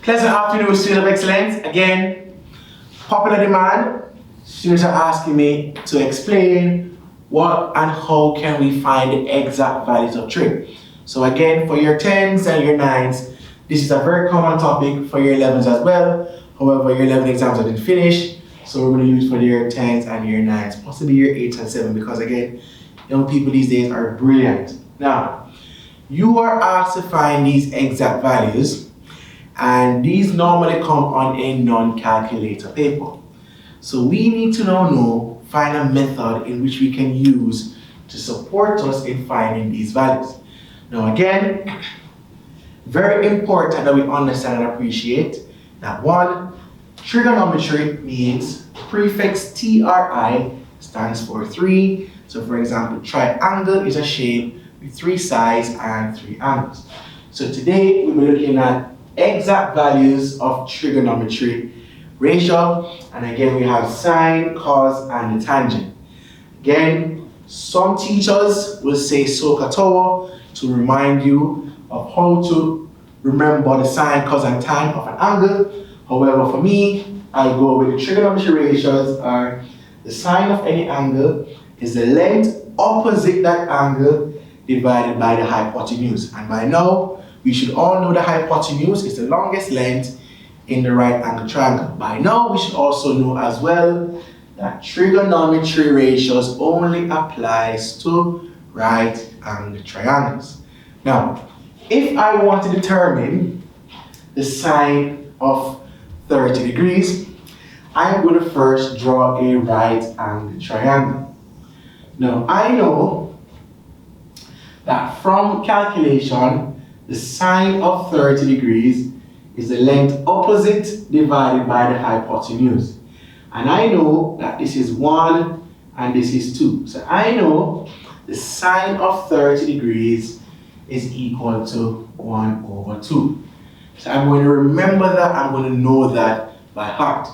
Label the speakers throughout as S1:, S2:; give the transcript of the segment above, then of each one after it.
S1: Pleasant afternoon, students of excellence. Again, popular demand. Students are asking me to explain what and how can we find the exact values of trig. So again, for your 10s and your 9s, this is a very common topic for your 11s as well. However, your 11 exams have been finished, so we're going to use for your 10s and your 9s, possibly your 8s and 7s, because again, young people these days are brilliant. Now, you are asked to find these exact values, and these normally come on a non-calculator paper. So we need to now find a method in which we can use to support us in finding these values. Now again, very important that we understand and appreciate that one, trigonometry means prefix TRI stands for 3. So for example, triangle is a shape with 3 sides and 3 angles. So today we'll be looking at exact values of trigonometry ratio, and again we have sine, cos, and the tangent. Again, some teachers will say SOHCAHTOA to remind you of how to remember the sine, cos, and tan of an angle. However, for me, I'll go with the trigonometry ratios are the sine of any angle is the length opposite that angle divided by the hypotenuse. And by now, we should all know the hypotenuse is the longest length in the right angle triangle. By now, we should also know as well that trigonometry ratios only applies to right angle triangles. Now, if I want to determine the sine of 30 degrees, I'm going to first draw a right angle triangle. Now, I know that from calculation, the sine of 30 degrees is the length opposite divided by the hypotenuse. And I know that this is 1 and this is 2. So I know the sine of 30 degrees is equal to 1 over 2. So I'm going to remember that, I'm going to know that by heart.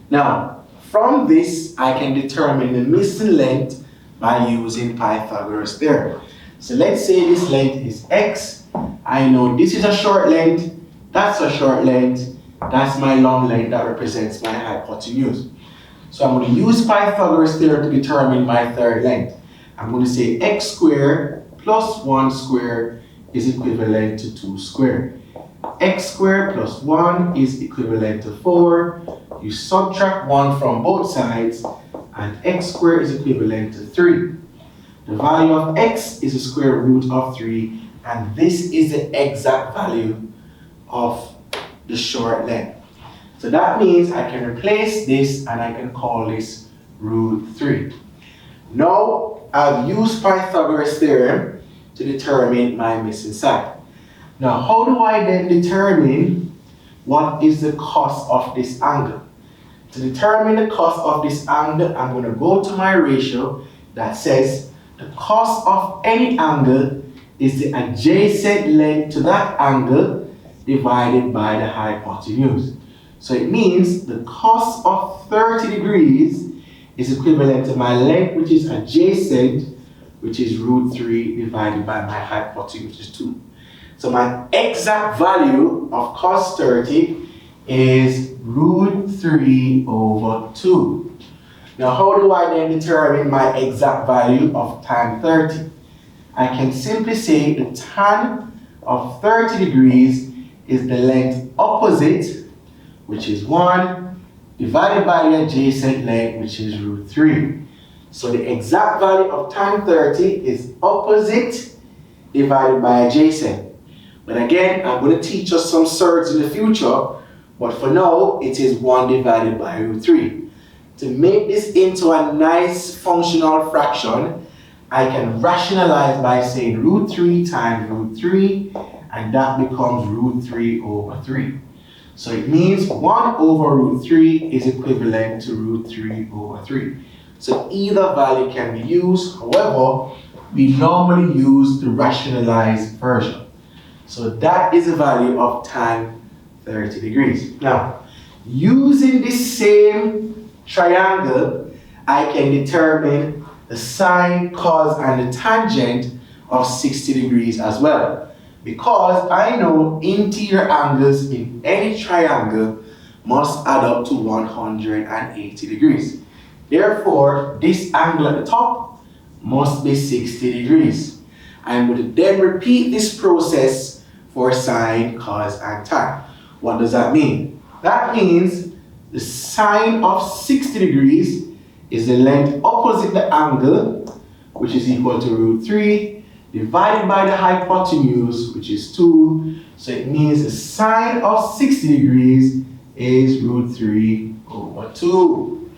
S1: Now, from this, I can determine the missing length by using Pythagoras theorem. So let's say this length is x. I know this is a short length, that's a short length, that's my long length that represents my hypotenuse. So I'm going to use Pythagoras theorem to determine my third length. I'm going to say x squared plus 1 squared is equivalent to 2 squared. X squared plus 1 is equivalent to 4. You subtract 1 from both sides, and x squared is equivalent to 3. The value of x is the square root of 3, and this is the exact value of the short length. So that means I can replace this and I can call this root 3. Now I've used Pythagoras theorem to determine my missing side. Now how do I then determine what is the cos of this angle? To determine the cos of this angle, I'm going to go to my ratio that says the cos of any angle is the adjacent length to that angle divided by the hypotenuse. So it means the cos of 30 degrees is equivalent to my length, which is adjacent, which is root 3 divided by my hypotenuse, which is 2. So my exact value of cos 30 is root 3 over 2. Now how do I then determine my exact value of tan 30? I can simply say the tan of 30 degrees is the length opposite, which is 1, divided by the adjacent length, which is root 3. So the exact value of tan 30 is opposite divided by adjacent. But again, I'm going to teach us some surds in the future, but for now, it is 1 divided by root 3. To make this into a nice functional fraction, I can rationalize by saying root 3 times root 3, and that becomes root 3 over 3. So it means 1 over root 3 is equivalent to root 3 over 3. So either value can be used, however, we normally use the rationalized version. So that is the value of tan 30 degrees. Now, using this same triangle, I can determine the sine, cos, and the tangent of 60 degrees as well. Because I know interior angles in any triangle must add up to 180 degrees. Therefore, this angle at the top must be 60 degrees. I'm going to then repeat this process for sine, cos, and tan. What does that mean? That means the sine of 60 degrees is the length opposite the angle, which is equal to root 3, divided by the hypotenuse, which is 2. So it means the sine of 60 degrees is root 3 over 2.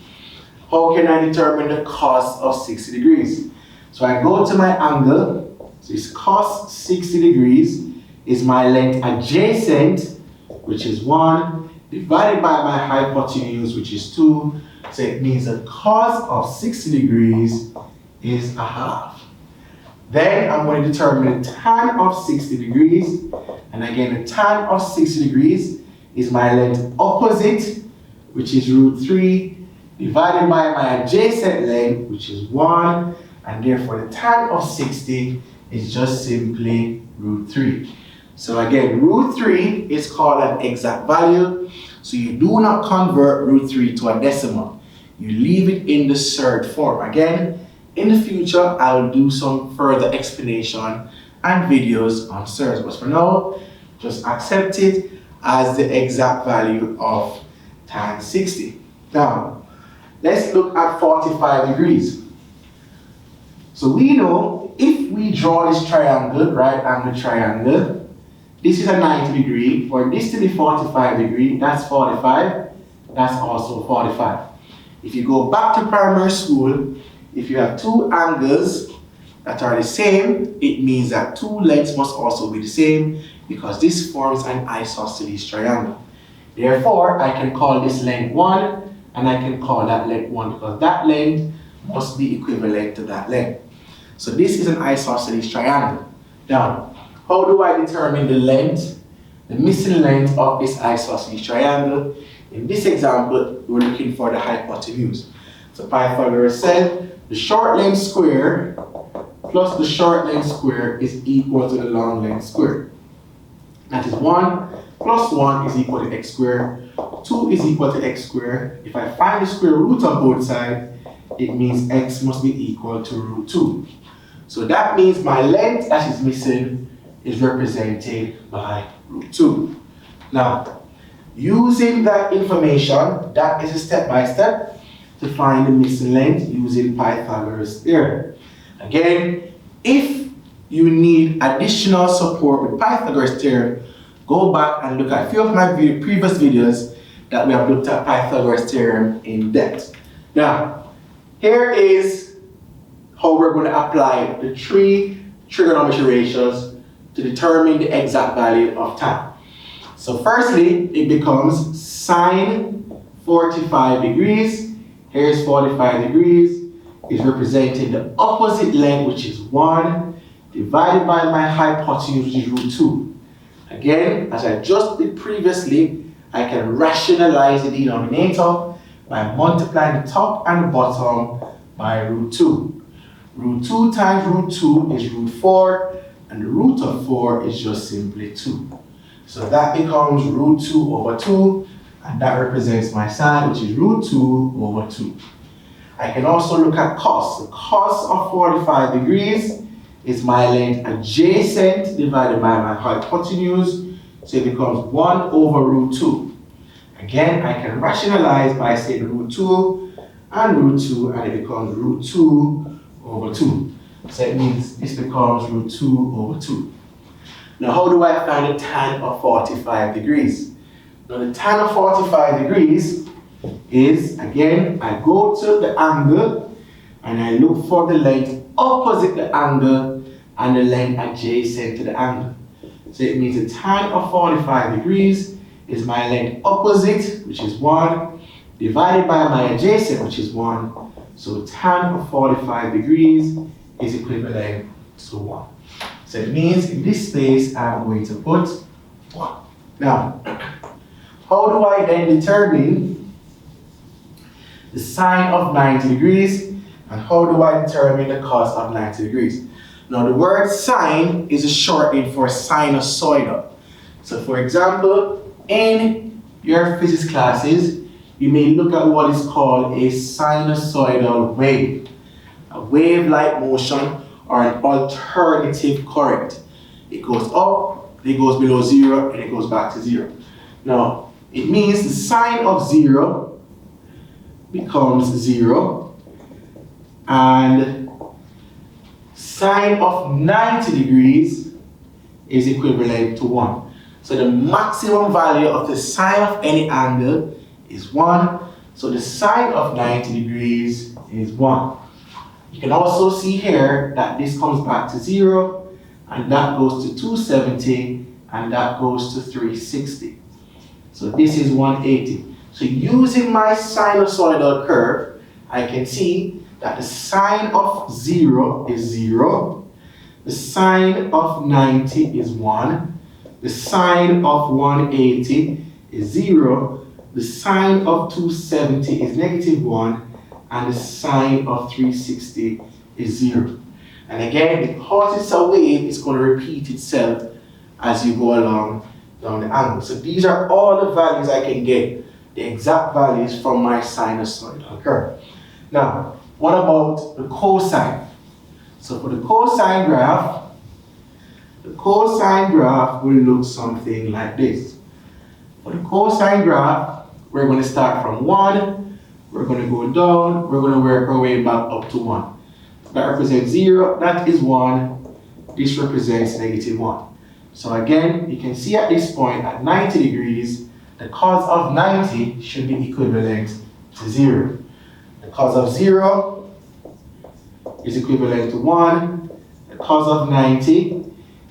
S1: How can I determine the cos of 60 degrees? So I go to my angle, so it's cos 60 degrees is my length adjacent, which is 1, divided by my hypotenuse, which is 2. So it means the cos of 60 degrees is a half. Then I'm going to determine the tan of 60 degrees. And again, the tan of 60 degrees is my length opposite, which is root 3, divided by my adjacent length, which is 1. And therefore, the tan of 60 is just simply root 3. So again, root 3 is called an exact value. So you do not convert root 3 to a decimal. You leave it in the surd form. Again, in the future, I will do some further explanation and videos on surds. But for now, just accept it as the exact value of tan 60. Now, let's look at 45 degrees. So we know if we draw this triangle, right angle triangle, this is a 90 degree. For this to be 45 degree, that's 45. That's also 45. If you go back to primary school, if you have two angles that are the same, it means that two lengths must also be the same because this forms an isosceles triangle. Therefore, I can call this length 1 and I can call that length 1 because that length must be equivalent to that length. So this is an isosceles triangle. Now, how do I determine the length, the missing length of this isosceles triangle? In this example, we're looking for the hypotenuse. So Pythagoras said the short length square plus the short length square is equal to the long length square. That is 1 plus 1 is equal to x squared. 2 is equal to x squared. If I find the square root of both sides, it means x must be equal to root 2. So that means my length that is missing is represented by root 2. Now, using that information, that is a step-by-step to find the missing length using Pythagoras theorem. Again, if you need additional support with Pythagoras theorem, go back and look at a few of my previous videos that we have looked at Pythagoras theorem in depth. Now, here is how we're going to apply the three trigonometry ratios to determine the exact value of tan. So firstly, it becomes sine 45 degrees. Here's 45 degrees. Is representing the opposite length, which is 1, divided by my hypotenuse, which is root 2. Again, as I just did previously, I can rationalize the denominator by multiplying the top and the bottom by root 2. Root 2 times root 2 is root 4, and the root of 4 is just simply 2. So that becomes root 2 over 2, and that represents my sine, which is root 2 over 2. I can also look at cos. The cos of 45 degrees is my length adjacent divided by my hypotenuse, so it becomes 1 over root 2. Again, I can rationalize by saying root 2 and root 2, and it becomes root 2 over 2. So it means this becomes root 2 over 2. Now, how do I find the tan of 45 degrees? Now, the tan of 45 degrees is, again, I go to the angle and I look for the length opposite the angle and the length adjacent to the angle. So it means the tan of 45 degrees is my length opposite, which is 1, divided by my adjacent, which is 1. So tan of 45 degrees is equivalent to 1. So it means in this space I'm going to put 1. Now, how do I then determine the sine of 90 degrees, and how do I determine the cos of 90 degrees? Now the word sine is a shortening for sinusoidal. So for example, in your physics classes, you may look at what is called a sinusoidal wave. A wave-like motion or an alternative current. It goes up, it goes below zero, and it goes back to zero. Now, it means the sine of 0 becomes 0, and sine of 90 degrees is equivalent to 1. So the maximum value of the sine of any angle is 1. So the sine of 90 degrees is 1. You can also see here that this comes back to 0, and that goes to 270, and that goes to 360. So this is 180. So using my sinusoidal curve, I can see that the sine of 0 is 0, the sine of 90 is 1, the sine of 180 is 0, the sine of 270 is -1, and the sine of 360 is 0. And again, because it's a wave, it's going to repeat itself as you go along down the angle. So these are all the values I can get, the exact values from my sinusoidal curve. Now, what about the cosine? So for the cosine graph will look something like this. For the cosine graph, we're going to start from 1, we're going to go down, we're going to work our way back up to 1. That represents 0, that is 1, this represents -1. So again, you can see at this point, at 90 degrees, the cos of 90 should be equivalent to 0. The cos of 0 is equivalent to 1. The cos of 90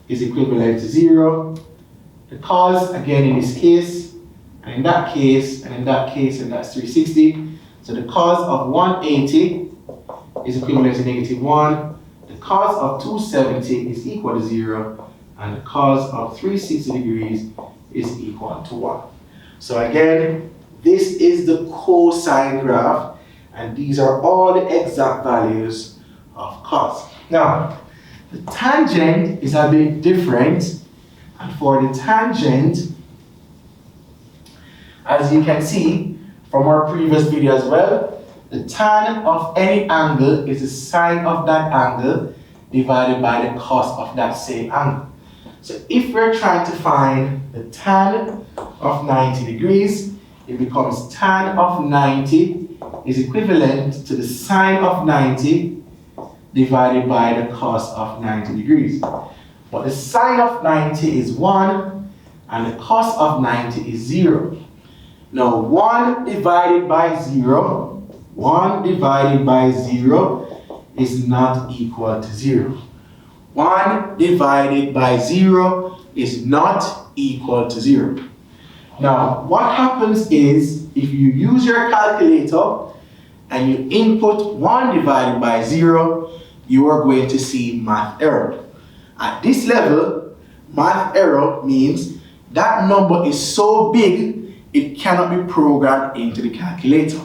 S1: is equivalent to 0. The cos, again, in this case, and in that case, and in that case, and that's 360. So the cos of 180 is equivalent to -1. The cos of 270 is equal to 0. And the cos of 360 degrees is equal to 1. So again, this is the cosine graph, and these are all the exact values of cos. Now, the tangent is a bit different, and for the tangent, as you can see from our previous video as well, the tan of any angle is the sine of that angle divided by the cos of that same angle. So if we're trying to find the tan of 90 degrees, it becomes tan of 90 is equivalent to the sine of 90 divided by the cos of 90 degrees. But the sine of 90 is 1 and the cos of 90 is 0. Now 1 divided by 0, 1 divided by 0 is not equal to 0. 1 divided by 0 is not equal to 0. Now, what happens is, if you use your calculator and you input 1 divided by 0, you are going to see math error. At this level, math error means that number is so big, it cannot be programmed into the calculator.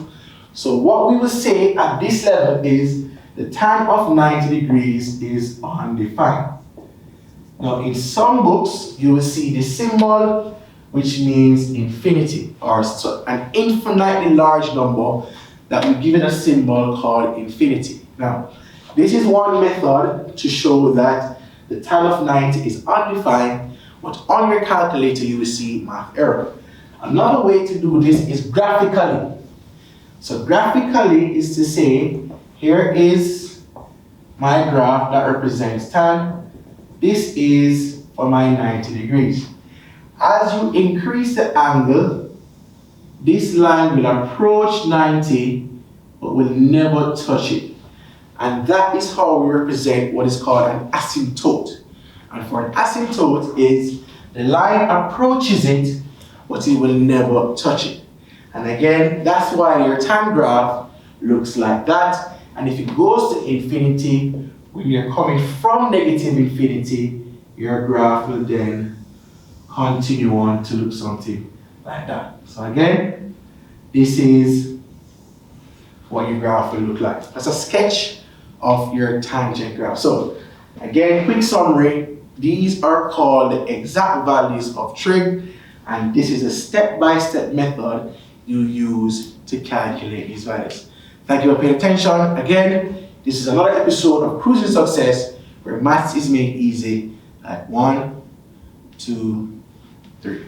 S1: So what we will say at this level is, the tan of 90 degrees is undefined. Now in some books, you will see the symbol which means infinity, or an infinitely large number that will give it a symbol called infinity. Now, this is one method to show that the tan of 90 is undefined, but on your calculator you will see math error. Another way to do this is graphically. So graphically is to say, here is my graph that represents tan. This is for my 90 degrees. As you increase the angle, this line will approach 90 but will never touch it. And that is how we represent what is called an asymptote. And for an asymptote is the line approaches it but it will never touch it. And again, that's why your tan graph looks like that. And if it goes to infinity, when you're coming from negative infinity, your graph will then continue on to look something like that. So again, this is what your graph will look like. That's a sketch of your tangent graph. So Again, quick summary, these are called the exact values of trig, and this is a step-by-step method you use to calculate these values. Thank you for paying attention. Again, this is another episode of Cruising Success, where maths is made easy at 1, 2, 3.